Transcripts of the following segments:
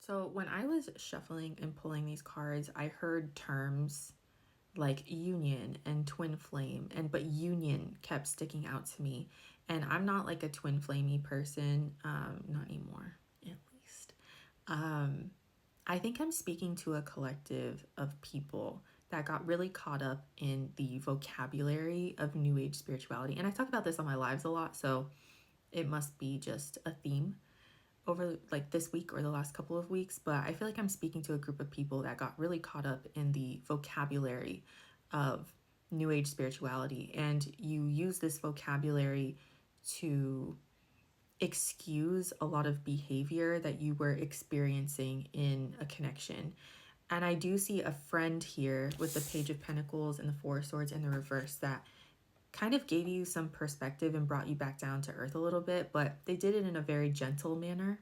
So when I was shuffling and pulling these cards, I heard terms like union and twin flame, but union kept sticking out to me. And I'm not like a twin flamey person, not anymore, at least. I think I'm speaking to a collective of people that got really caught up in the vocabulary of New Age spirituality. And I talk about this on my lives a lot, so it must be just a theme over like this week or the last couple of weeks. But I feel like I'm speaking to a group of people that got really caught up in the vocabulary of New Age spirituality. And you use this vocabulary to excuse a lot of behavior that you were experiencing in a connection. And I do see a friend here with the Page of Pentacles and the Four of Swords in the reverse that kind of gave you some perspective and brought you back down to earth a little bit, but they did it in a very gentle manner.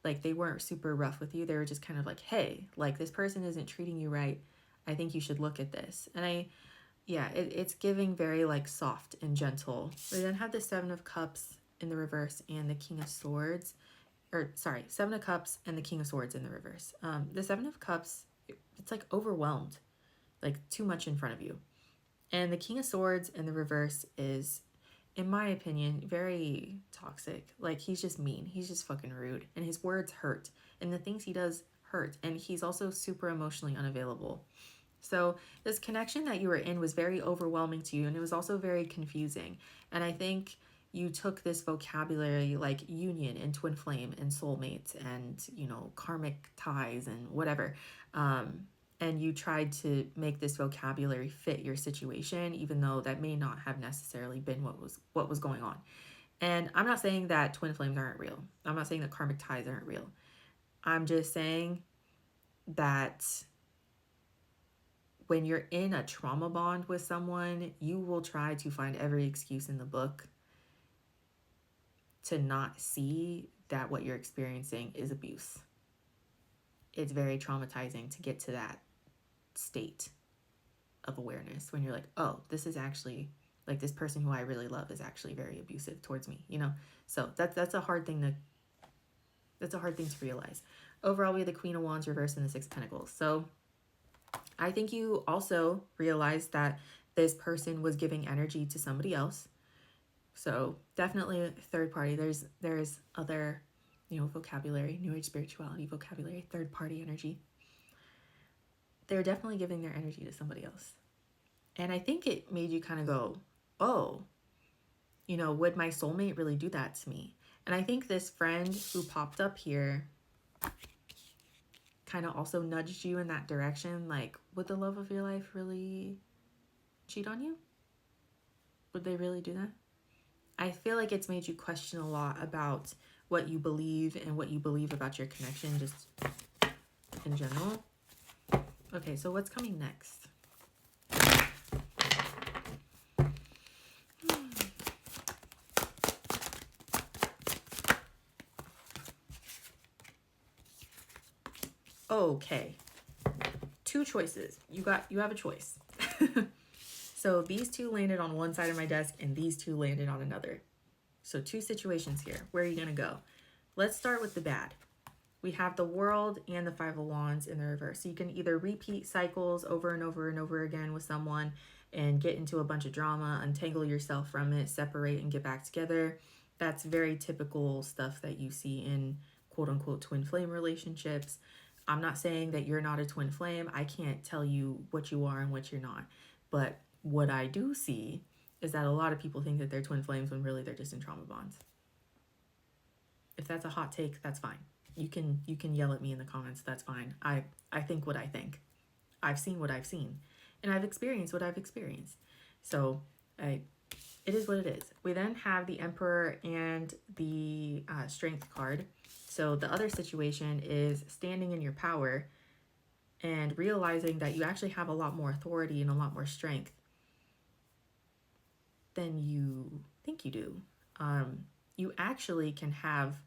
Like they weren't super rough with you. They were just kind of like, hey, like this person isn't treating you right. I think you should look at this. And it's giving very like soft and gentle. We then have the Seven of Cups in the reverse and the King of Swords. Seven of Cups and the King of Swords in the reverse. The Seven of Cups, it's like overwhelmed, like too much in front of you. And the King of Swords in the reverse is, in my opinion, very toxic. Like he's just mean. He's just fucking rude. And his words hurt. And the things he does hurt. And he's also super emotionally unavailable. So this connection that you were in was very overwhelming to you. And it was also very confusing. And I think you took this vocabulary like union and twin flame and soulmates and, karmic ties and whatever. And you tried to make this vocabulary fit your situation, even though that may not have necessarily been what was going on. And I'm not saying that twin flames aren't real. I'm not saying that karmic ties aren't real. I'm just saying that when you're in a trauma bond with someone, you will try to find every excuse in the book to not see that what you're experiencing is abuse. It's very traumatizing to get to that state of awareness when you're like, oh, this is actually like this person who I really love is actually very abusive towards me, So that's a hard thing to realize. Overall, we have the Queen of Wands reversed and the Six of Pentacles. So I think you also realized that this person was giving energy to somebody else. So definitely a third party. There's other, vocabulary, New Age spirituality vocabulary, third party energy. They're definitely giving their energy to somebody else. And I think it made you kind of go, oh, would my soulmate really do that to me? And I think this friend who popped up here kind of also nudged you in that direction. Like, would the love of your life really cheat on you? Would they really do that? I feel like it's made you question a lot about what you believe and what you believe about your connection just in general. Okay, so what's coming next? Okay, two choices. You have a choice. So these two landed on one side of my desk and these two landed on another. So two situations here. Where are you going to go? Let's start with the bad. We have the World and the Five of Wands in the reverse. So you can either repeat cycles over and over and over again with someone and get into a bunch of drama, untangle yourself from it, separate and get back together. That's very typical stuff that you see in quote unquote twin flame relationships. I'm not saying that you're not a twin flame. I can't tell you what you are and what you're not. But what I do see is that a lot of people think that they're twin flames when really they're just in trauma bonds. If that's a hot take, that's fine. You can yell at me in the comments. That's fine. I think what I think. I've seen what I've seen. And I've experienced what I've experienced. So it is what it is. We then have the Emperor and the Strength card. So the other situation is standing in your power and realizing that you actually have a lot more authority and a lot more strength than you think you do. You actually can have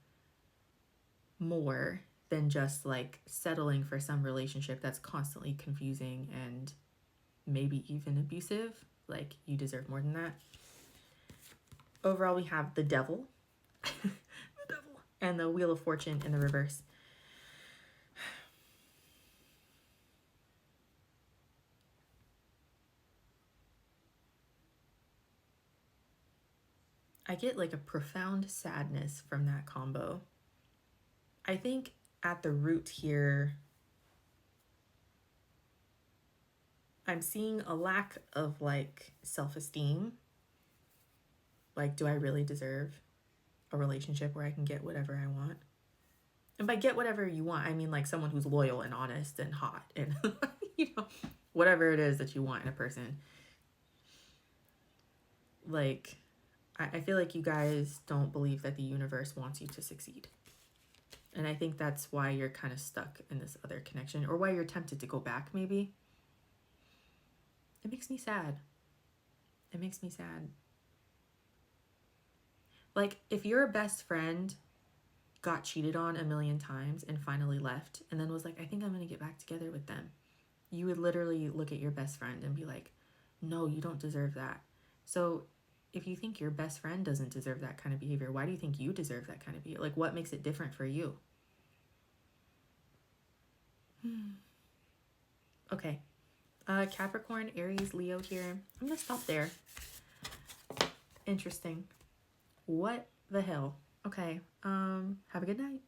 more than just like settling for some relationship that's constantly confusing and maybe even abusive. Like you deserve more than that. Overall, we have the Devil, the Devil, and the Wheel of Fortune in the reverse. I get like a profound sadness from that combo. I think at the root here, I'm seeing a lack of like self-esteem. Like, do I really deserve a relationship where I can get whatever I want? And by get whatever you want, I mean like someone who's loyal and honest and hot and, you know, whatever it is that you want in a person. Like, I feel like you guys don't believe that the universe wants you to succeed. And I think that's why you're kind of stuck in this other connection, or why you're tempted to go back, maybe. It makes me sad. It makes me sad. Like, if your best friend got cheated on a million times and finally left and then was like, I think I'm going to get back together with them, you would literally look at your best friend and be like, no, you don't deserve that. So if you think your best friend doesn't deserve that kind of behavior, why do you think you deserve that kind of behavior? Like, what makes it different for you? Okay. Capricorn, Aries, Leo here. I'm going to stop there. Interesting. What the hell? Okay. Have a good night.